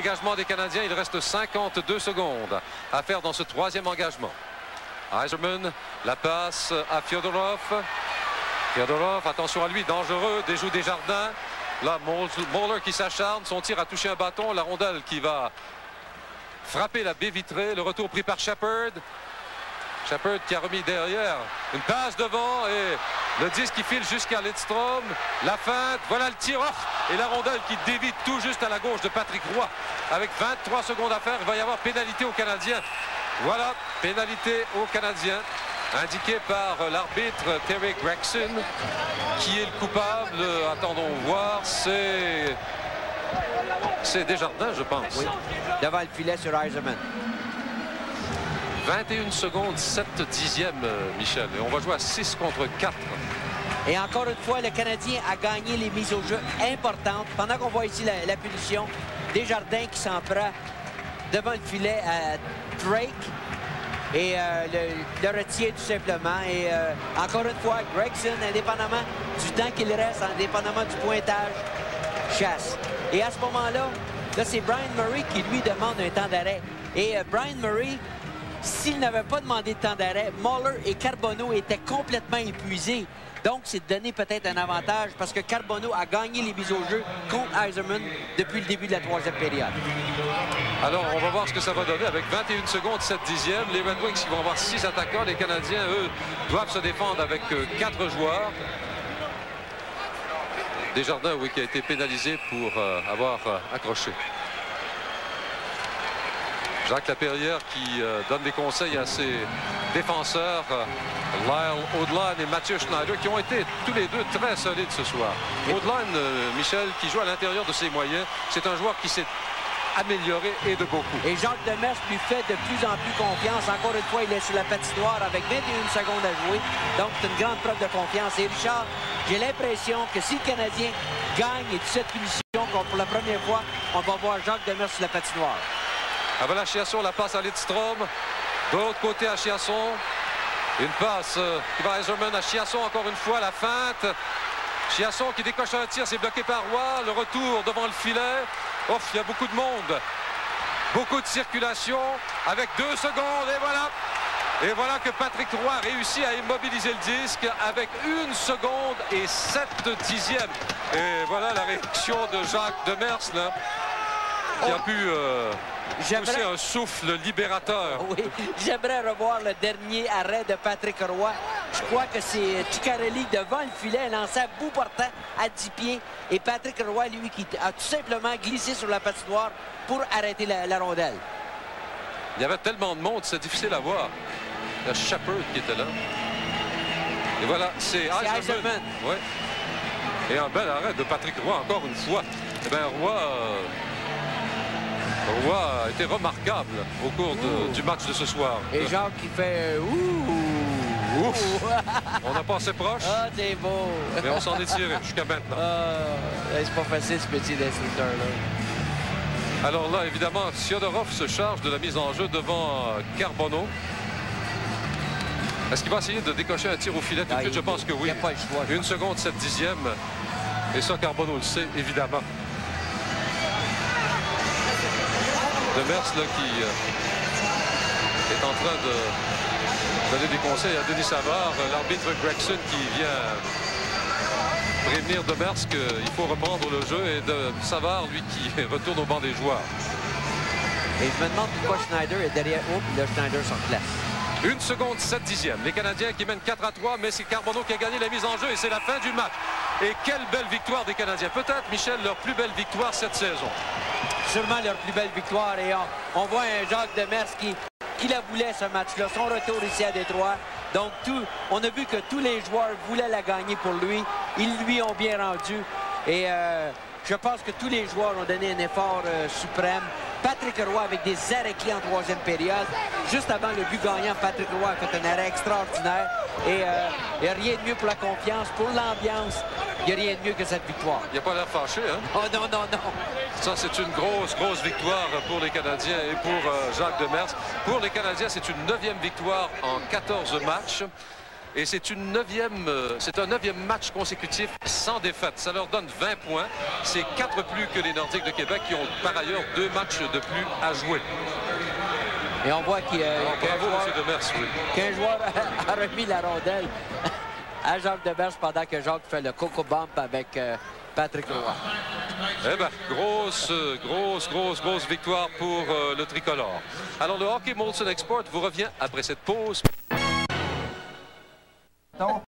Engagement des Canadiens, il reste 52 secondes à faire dans ce troisième engagement. Yzerman, la passe à Fyodorov. Fyodorov, attention à lui, dangereux, déjoue Desjardins. Là, Moeller qui s'acharne, son tir a touché un bâton, la rondelle qui va frapper la baie vitrée. Le retour pris par Shepard. Shepard qui a remis derrière une passe devant et le disque qui file jusqu'à Lidstrom. La feinte, voilà le tir off et la rondelle qui dévie tout juste à la gauche de Patrick Roy. Avec 23 secondes à faire, il va y avoir pénalité aux Canadiens. Voilà, pénalité aux Canadiens, indiquée par l'arbitre Terry Gregson. Qui est le coupable? Attendons voir, c'est Desjardins, je pense. Oui, devant le filet sur Yzerman. 21 secondes, 7 dixièmes, Michel. Et on va jouer à 6 contre 4. Et encore une fois, le Canadien a gagné les mises au jeu importantes. Pendant qu'on voit ici la punition, Desjardins qui s'en prend devant le filet à Drake. Et le retient tout simplement. Et encore une fois, Gregson, indépendamment du temps qu'il reste, indépendamment du pointage, chasse. Et à ce moment-là, là c'est Brian Murray qui lui demande un temps d'arrêt. Et Brian Murray, s'il n'avait pas demandé de temps d'arrêt, Moeller et Carbonneau étaient complètement épuisés. Donc, c'est donné peut-être un avantage parce que Carbonneau a gagné les mises au jeu contre Yzerman depuis le début de la troisième période. Alors, on va voir ce que ça va donner avec 21 secondes, 7 dixièmes. Les Red Wings qui vont avoir 6 attaquants. Les Canadiens, eux, doivent se défendre avec 4 joueurs. Desjardins, oui, qui a été pénalisé pour avoir accroché. Jacques Lapierre qui donne des conseils à ses défenseurs, Lyle Odline et Mathieu Schneider, qui ont été tous les deux très solides ce soir. Odline, Michel, qui joue à l'intérieur de ses moyens, c'est un joueur qui s'est amélioré et de beaucoup. Et Jacques Demers lui fait de plus en plus confiance. Encore une fois, il est sur la patinoire avec 21 secondes à jouer. Donc, c'est une grande preuve de confiance. Et Richard, j'ai l'impression que si le Canadien gagne cette punition, comme pour la première fois, on va voir Jacques Demers sur la patinoire. Ah voilà Chiasson, la passe à Lidstrom. De l'autre côté à Chiasson. Une passe qui va à Yzerman à Chiasson encore une fois, la feinte. Chiasson qui décoche un tir, c'est bloqué par Roy. Le retour devant le filet. Ouf, il y a beaucoup de monde. Beaucoup de circulation avec 2 secondes et voilà. Et voilà que Patrick Roy réussit à immobiliser le disque avec 1 seconde et 7 dixièmes. Et voilà la réaction de Jacques Demers là, qui a pu pousser un souffle libérateur. Oui, j'aimerais revoir le dernier arrêt de Patrick Roy. Je crois que c'est Ciccarelli devant le filet, lancé à bout portant à 10 pieds. Et Patrick Roy, lui, qui a tout simplement glissé sur la patinoire pour arrêter la rondelle. Il y avait tellement de monde, c'est difficile à voir. Il y a Shepard qui était là. Et voilà, c'est Yzerman. Ouais. Et un bel arrêt de Patrick Roy, encore une fois. Eh bien, Roy a été remarquable au cours du match de ce soir. Et Jacques qui fait ouh. Ouf. On a passé proche. Ah, c'est beau. Mais on s'en est tiré jusqu'à maintenant. C'est pas facile ce métier d'instructeur-là. Alors là, évidemment, Fyodorov se charge de la mise en jeu devant Carbonneau. Est-ce qu'il va essayer de décocher un tir au filet tout de suite? Je pense que oui. Il n'y a pas le choix. 1 seconde, 7 dixièmes. Et ça, Carbonneau le sait, évidemment. Demers là, qui est en train de donner des conseils à Denis Savard, l'arbitre Gregson qui vient prévenir Demers qu'il faut reprendre le jeu et de Savard, lui, qui retourne au banc des joueurs. Et je me demande pourquoi Schneider est derrière eux, puis là, Schneider s'en place. 1 seconde, 7 dixièmes. Les Canadiens qui mènent 4-3, mais c'est Carbonneau qui a gagné la mise en jeu et c'est la fin du match. Et quelle belle victoire des Canadiens. Peut-être, Michel, leur plus belle victoire cette saison. Sûrement leur plus belle victoire. Et on voit un Jacques Demers qui la voulait, ce match-là. Son retour ici à Détroit. Donc, on a vu que tous les joueurs voulaient la gagner pour lui. Ils lui ont bien rendu. Et je pense que tous les joueurs ont donné un effort suprême. Patrick Roy avec des arrêts clés en troisième période. Juste avant le but gagnant, Patrick Roy a fait un arrêt extraordinaire. Et il n'y a rien de mieux pour la confiance, pour l'ambiance. Il n'y a rien de mieux que cette victoire. Il n'y a pas l'air fâché, hein? Oh non, non, non. Ça, c'est une grosse victoire pour les Canadiens et pour Jacques Demers. Pour les Canadiens, c'est une 9e victoire en 14 matchs. Et c'est un 9e match consécutif sans défaite. Ça leur donne 20 points. C'est 4 plus que les Nordiques de Québec qui ont par ailleurs 2 matchs de plus à jouer. Et on voit qu'un joueur a remis la rondelle à Jacques Demers pendant que Jacques fait le coco bump avec Patrick Roy. Eh bien, grosse victoire pour le tricolore. Alors, le Hockey Molson Export vous revient après cette pause.